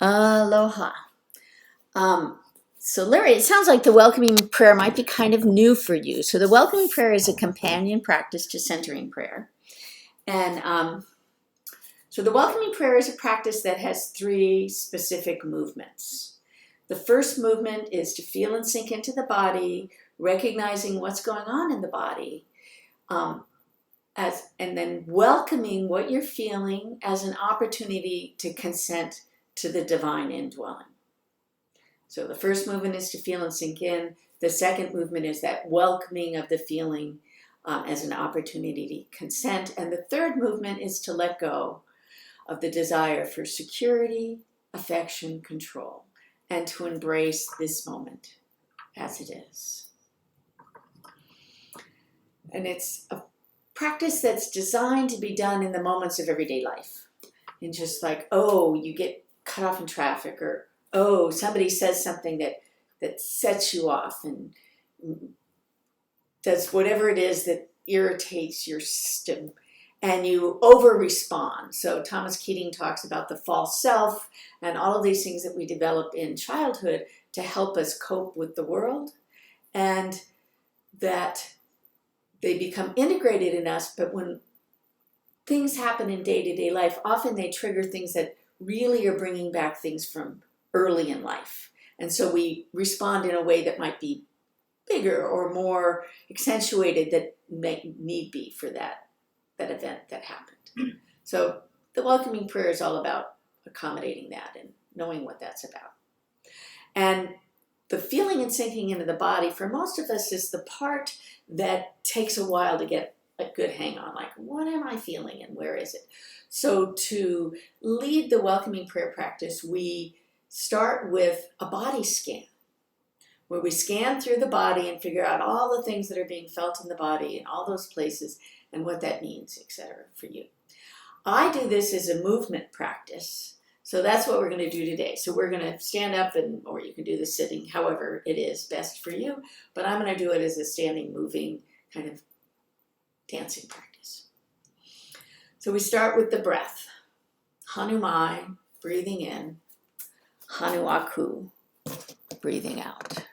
Aloha. So, Larry, it sounds like the welcoming prayer might be kind of new for you. So, the welcoming prayer is a companion practice to centering prayer. And so, the welcoming prayer is a practice that has three specific movements. The first movement is to feel and sink into the body, recognizing what's going on in the body, and then welcoming what you're feeling as an opportunity to consent to the divine indwelling. So the first movement is to feel and sink in. The second movement is that welcoming of the feeling as an opportunity to consent. And the third movement is to let go of the desire for security, affection, control, and to embrace this moment as it is. And it's a practice that's designed to be done in the moments of everyday life. And just like, oh, you get cut off in traffic, or oh, somebody says something that sets you off and does whatever it is that irritates your system, and you over-respond. So Thomas Keating talks about the false self and all of these things that we develop in childhood to help us cope with the world, and that they become integrated in us, but when things happen in day-to-day life, often they trigger things that really are bringing back things from early in life. And so we respond in a way that might be bigger or more accentuated that may need be for that event that happened. So the welcoming prayer is all about accommodating that and knowing what that's about. And the feeling and sinking into the body, for most of us, is the part that takes a while to get a good hang on. Like, what am I feeling and where is it? So to lead the welcoming prayer practice, we start with a body scan, where we scan through the body and figure out all the things that are being felt in the body and all those places and what that means, etc. for you. I do this as a movement practice. So that's what we're going to do today. So we're going to stand up, or you can do the sitting, however it is best for you. But I'm going to do it as a standing, moving, kind of dancing practice. So we start with the breath. Hanumai, breathing in. Hanuaku, breathing out.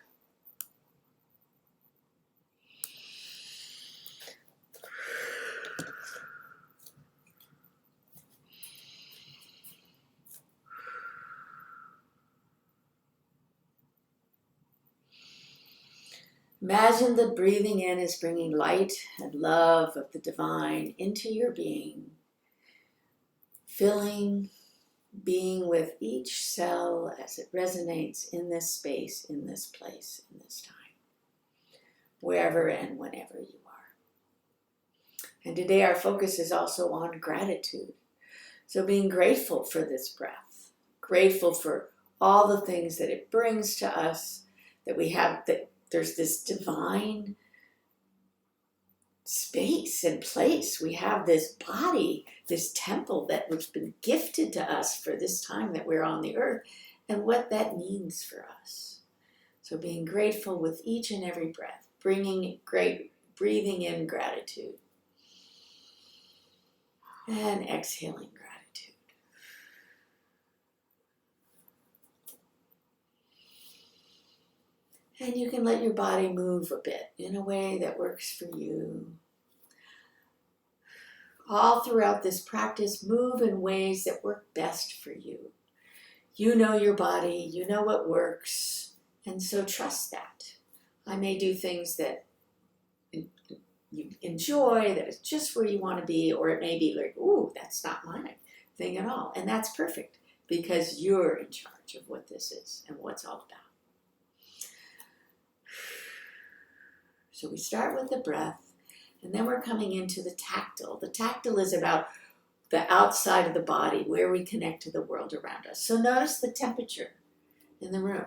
Imagine that breathing in is bringing light and love of the divine into your being, filling, being with each cell as it resonates in this space, in this place, in this time, wherever and whenever you are. And today our focus is also on gratitude. So being grateful for this breath, grateful for all the things that it brings to us, that we have, that there's this divine space and place. We have this body, this temple that has been gifted to us for this time that we're on the earth, and what that means for us. So being grateful with each and every breath, breathing in gratitude, and exhaling gratitude. And you can let your body move a bit in a way that works for you. All throughout this practice, move in ways that work best for you. You know your body, you know what works, and so trust that. I may do things that you enjoy, that is just where you want to be, or it may be like, ooh, that's not my thing at all. And that's perfect, because you're in charge of what this is and what it's all about. So we start with the breath, and then we're coming into the tactile. The tactile is about the outside of the body, where we connect to the world around us. So notice the temperature in the room.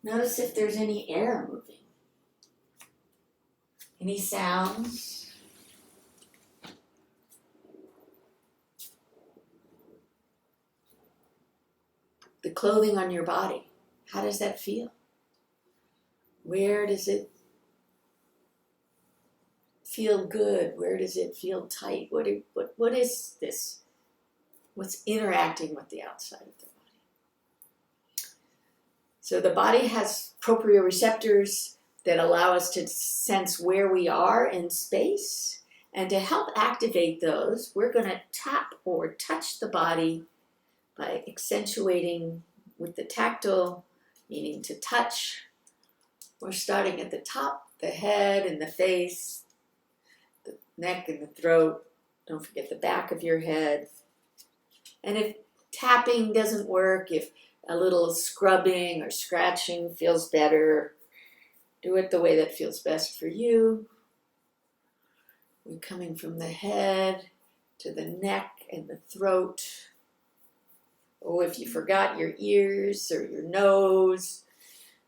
Notice if there's any air moving. Any sounds? The clothing on your body, how does that feel? Where does it feel good? Where does it feel tight? What is this what's interacting with the outside of the body. So the body has proprioceptors that allow us to sense where we are in space. And to help activate those, we're going to tap or touch the body by accentuating with the tactile, meaning to touch. We're starting at the top, the head and the face, the neck and the throat. Don't forget the back of your head. And if tapping doesn't work, if a little scrubbing or scratching feels better, do it the way that feels best for you. We're coming from the head to the neck and the throat. Oh, if you forgot your ears or your nose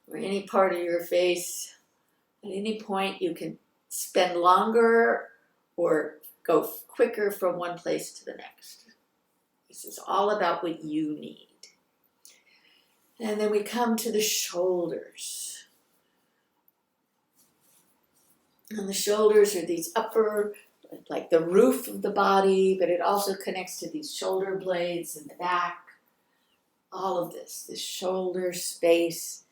or any part of your face, at any point you can spend longer or go quicker from one place to the next. This is all about what you need. And then we come to the shoulders. And the shoulders are these upper, like the roof of the body, but it also connects to these shoulder blades in the back. All of this shoulder space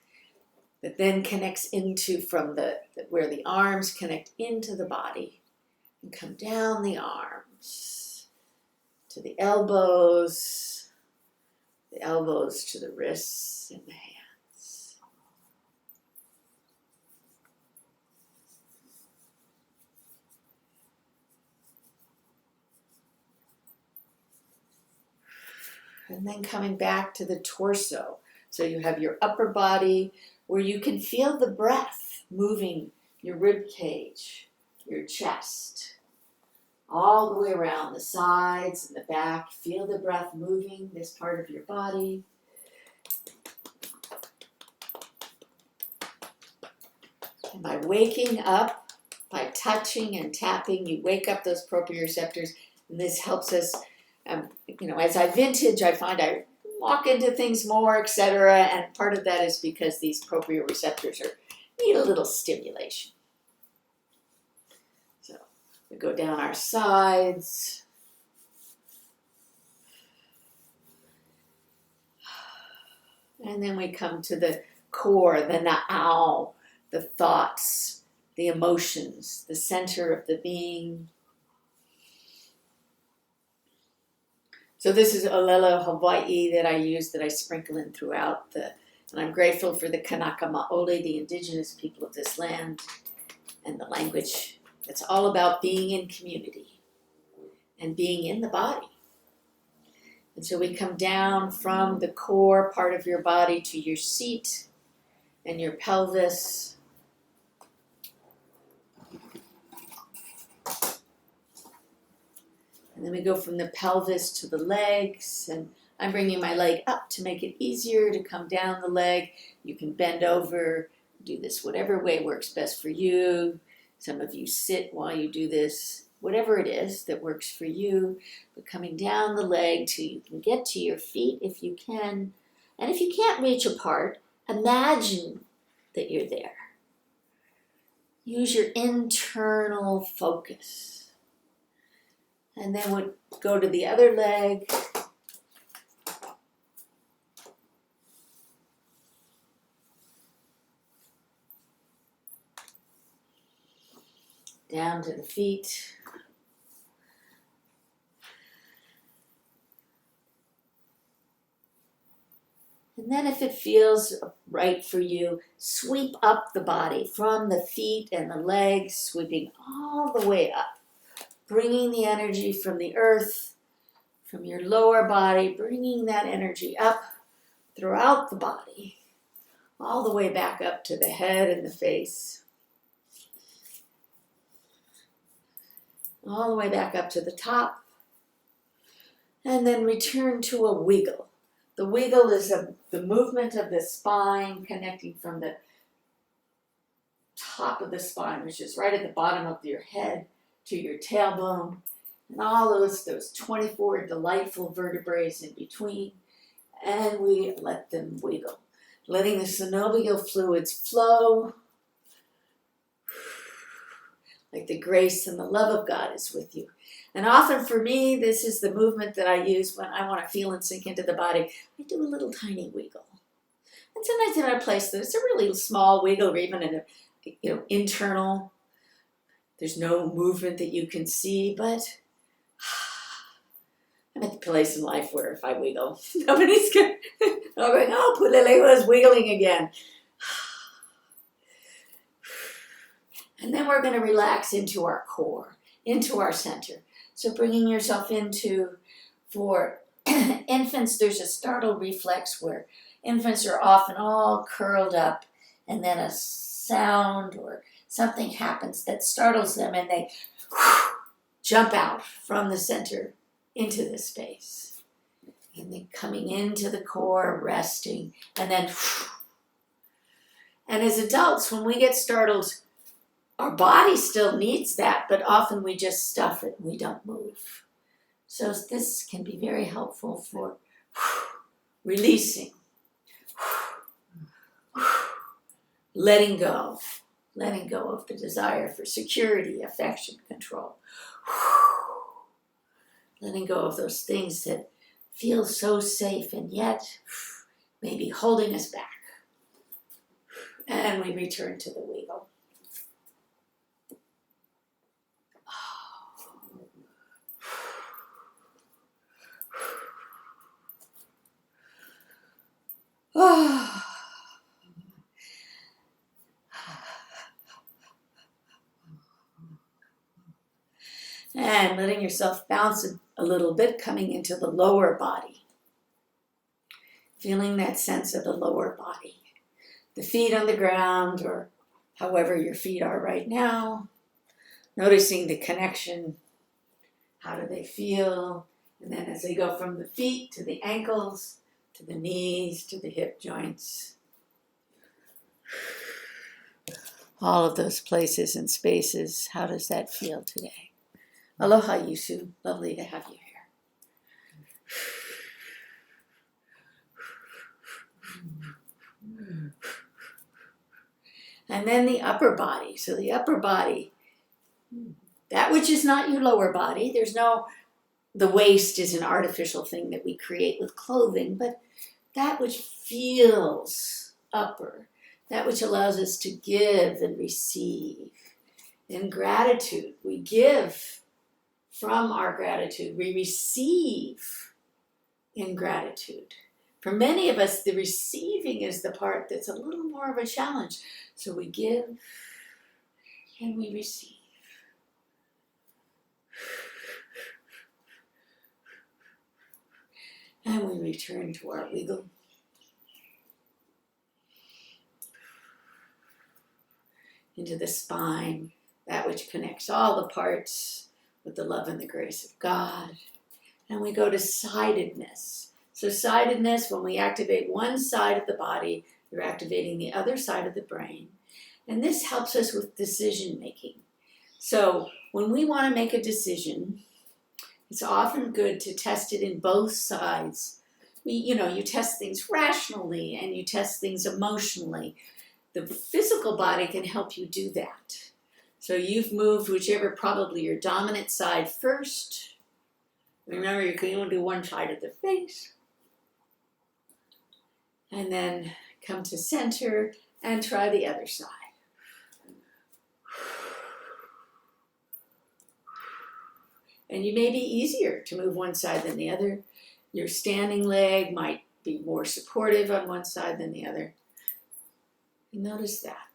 that then connects into from where the arms connect into the body and come down the arms to the elbows to the wrists and the hands. And then coming back to the torso. So you have your upper body where you can feel the breath moving your rib cage, your chest, all the way around the sides and the back. Feel the breath moving this part of your body. And by waking up, by touching and tapping, you wake up those proprioceptors, and this helps us. As I vintage, I find I walk into things more, etc. And part of that is because these proprioceptors need a little stimulation. So we go down our sides. And then we come to the core, the na'au, the thoughts, the emotions, the center of the being. So this is Olelo Hawaii that I use, that I sprinkle in throughout and I'm grateful for the Kanaka Maoli, the indigenous people of this land, and the language. It's all about being in community and being in the body. And so we come down from the core part of your body to your seat and your pelvis. And then we go from the pelvis to the legs, and I'm bringing my leg up to make it easier to come down the leg. You can bend over, do this whatever way works best for you. Some of you sit while you do this, whatever it is that works for you. But coming down the leg till you can get to your feet if you can. And if you can't reach apart, imagine that you're there. Use your internal focus. And then we'll go to the other leg. Down to the feet. And then if it feels right for you, sweep up the body from the feet and the legs, sweeping all the way up. Bringing the energy from the earth, from your lower body, bringing that energy up throughout the body, all the way back up to the head and the face, all the way back up to the top, and then return to a wiggle. The wiggle is the movement of the spine connecting from the top of the spine, which is right at the bottom of your head, to your tailbone, and all those 24 delightful vertebrae in between, and we let them wiggle, letting the synovial fluids flow, like the grace and the love of God is with you. And often for me, this is the movement that I use when I want to feel and sink into the body. I do a little tiny wiggle. And sometimes in a place that's a really small wiggle, or even in a internal, there's no movement that you can see, but I'm at the place in life where if I wiggle, nobody's going to, I'm going, oh, Pulelewa wiggling again. And then we're going to relax into our core, into our center. So bringing yourself into, for infants, there's a startle reflex where infants are often all curled up, and then a sound or something happens that startles them, and they jump out from the center into the space. And then coming into the core, resting, and then, and as adults, when we get startled, our body still needs that, but often we just stuff it and we don't move. So this can be very helpful for releasing, letting go of the desire for security, affection, control. Letting go of those things that feel so safe and yet maybe holding us back. And we return to the wiggle. And letting yourself bounce a little bit, coming into the lower body. Feeling that sense of the lower body. The feet on the ground, or however your feet are right now. Noticing the connection. How do they feel? And then as they go from the feet to the ankles, to the knees, to the hip joints. All of those places and spaces, how does that feel today? Aloha, Yusu. Lovely to have you here. And then the upper body. So the upper body, that which is not your lower body. There's no, the waist is an artificial thing that we create with clothing, but that which feels upper, that which allows us to give and receive. In gratitude, we give from our gratitude. We receive in gratitude. For many of us, the receiving is the part that's a little more of a challenge. So we give and we receive. And we return to our wiggle. Into the spine, that which connects all the parts with the love and the grace of God. And we go to sidedness. So sidedness, when we activate one side of the body, you're activating the other side of the brain. And this helps us with decision making. So when we want to make a decision, it's often good to test it in both sides. You test things rationally and you test things emotionally. The physical body can help you do that. So you've moved whichever, probably your dominant side first. Remember, you can only do one side of the face. And then come to center and try the other side. And you may be easier to move one side than the other. Your standing leg might be more supportive on one side than the other. Notice that.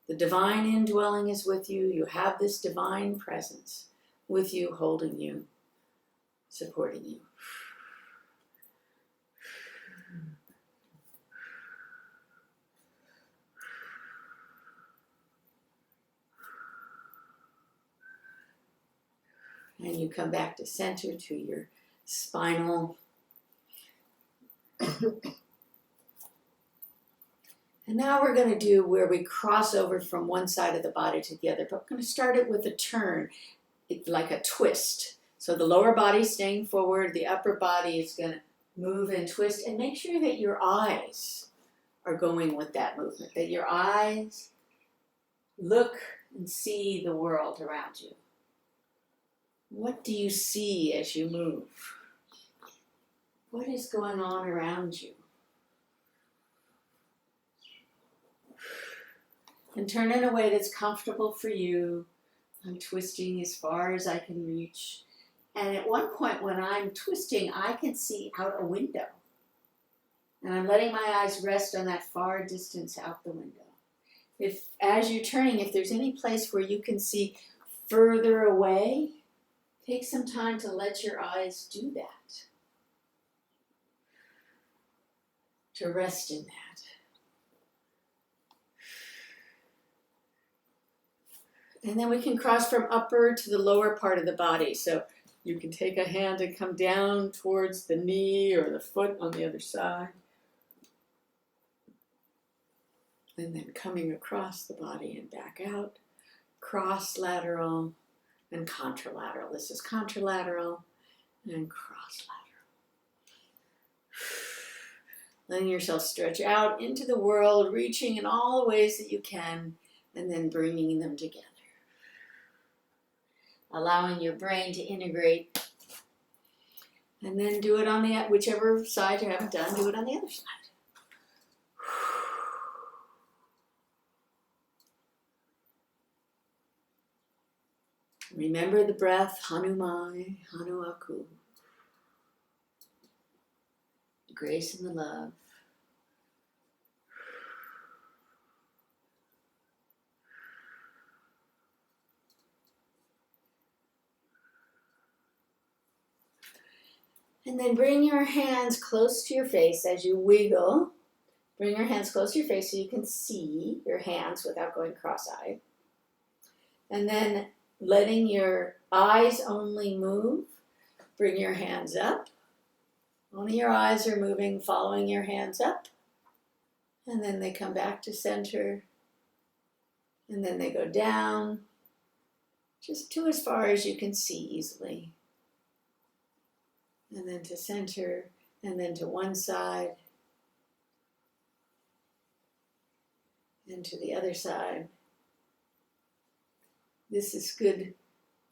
The divine indwelling is with you. You have this divine presence with you, holding you, supporting you. And you come back to center, to your spinal. And now we're going to do where we cross over from one side of the body to the other. But we're going to start it with a turn, like a twist. So the lower body is staying forward. The upper body is going to move and twist. And make sure that your eyes are going with that movement. That your eyes look and see the world around you. What do you see as you move? What is going on around you? And turn in a way that's comfortable for you. I'm twisting as far as I can reach. And at one point when I'm twisting, I can see out a window. And I'm letting my eyes rest on that far distance out the window. If, as you're turning, if there's any place where you can see further away, take some time to let your eyes do that. To rest in that. And then we can cross from upper to the lower part of the body. So you can take a hand and come down towards the knee or the foot on the other side. And then coming across the body and back out. Cross lateral and contralateral. This is contralateral and cross lateral. Letting yourself stretch out into the world, reaching in all the ways that you can, and then bringing them together. Allowing your brain to integrate. And then do it on the, whichever side you haven't done, do it on the other side. Remember the breath, Hanumai, Hanuaku. The grace and the love. And then bring your hands close to your face as you wiggle. Bring your hands close to your face so you can see your hands without going cross-eyed. And then letting your eyes only move. Bring your hands up. Only your eyes are moving, following your hands up. And then they come back to center. And then they go down. Just to as far as you can see easily. And then to center, and then to one side, and to the other side. This is good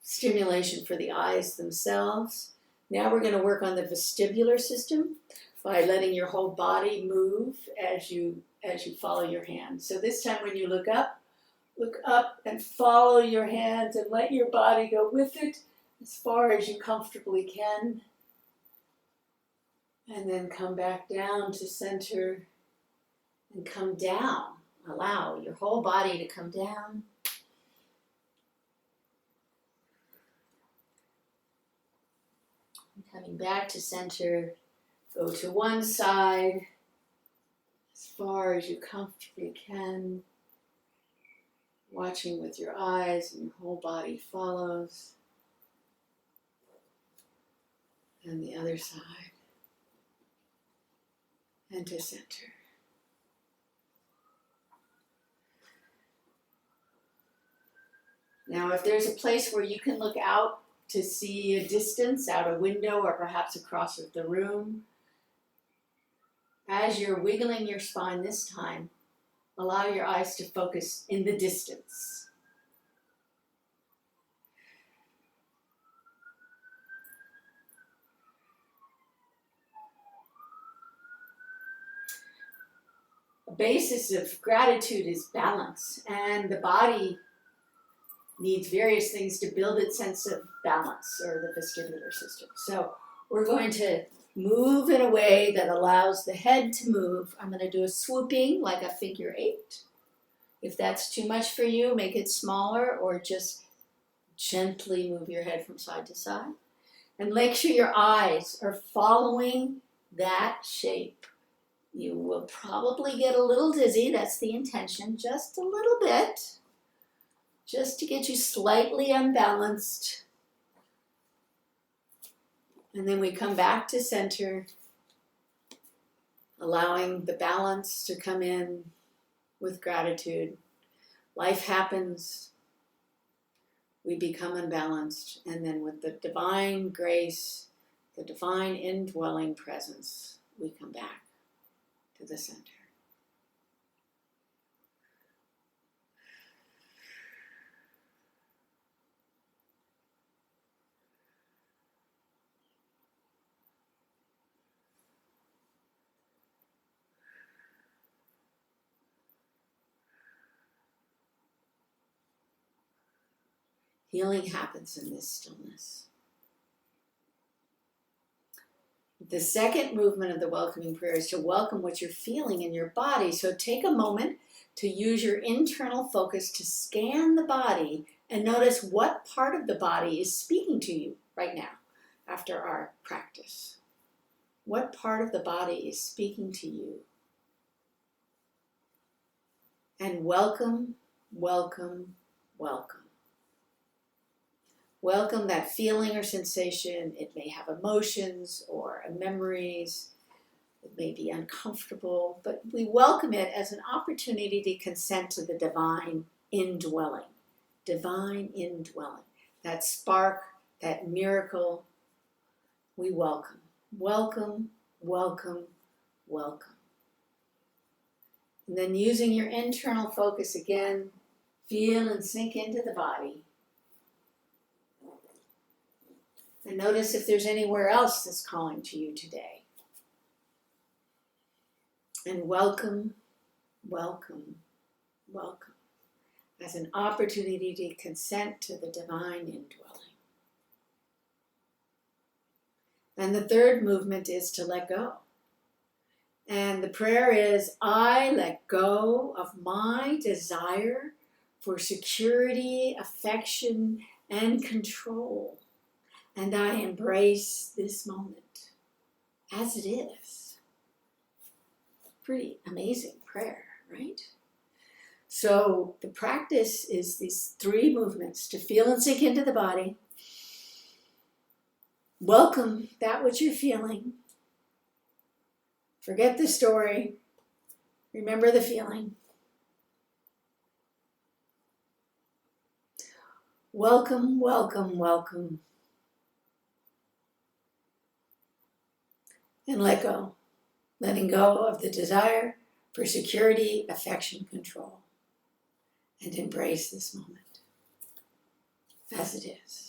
stimulation for the eyes themselves. Now we're going to work on the vestibular system by letting your whole body move as you follow your hands. So this time when you look up and follow your hands and let your body go with it as far as you comfortably can. And then come back down to center and come down. Allow your whole body to come down. And coming back to center, go to one side as far as you comfortably can. Watching with your eyes and your whole body follows. And the other side. And to center. Now, if there's a place where you can look out to see a distance, out a window, or perhaps across the room, as you're wiggling your spine this time, allow your eyes to focus in the distance. A basis of gratitude is balance, and the body needs various things to build its sense of balance, or the vestibular system. So we're going to move in a way that allows the head to move. I'm going to do a swooping like a figure 8. If that's too much for you, make it smaller, or just gently move your head from side to side. And make sure your eyes are following that shape. You will probably get a little dizzy, that's the intention, just a little bit, just to get you slightly unbalanced. And then we come back to center, allowing the balance to come in with gratitude. Life happens, we become unbalanced, and then with the divine grace, the divine indwelling presence, we come back to the center. Healing happens in this stillness. The second movement of the welcoming prayer is to welcome what you're feeling in your body. So take a moment to use your internal focus to scan the body and notice what part of the body is speaking to you right now after our practice. What part of the body is speaking to you? And welcome, welcome, welcome. Welcome that feeling or sensation. It may have emotions or memories. It may be uncomfortable, but we welcome it as an opportunity to consent to the divine indwelling. Divine indwelling. That spark, that miracle, we welcome. Welcome, welcome, welcome. And then using your internal focus again, feel and sink into the body. And notice if there's anywhere else that's calling to you today. And welcome, welcome, welcome. As an opportunity to consent to the divine indwelling. And the third movement is to let go. And the prayer is, I let go of my desire for security, affection, and control. And I embrace this moment as it is. Pretty amazing prayer, right? So the practice is these three movements to feel and sink into the body. Welcome that which you're feeling. Forget the story. Remember the feeling. Welcome, welcome, welcome. And let go. Letting go of the desire for security, affection, control. And embrace this moment as it is.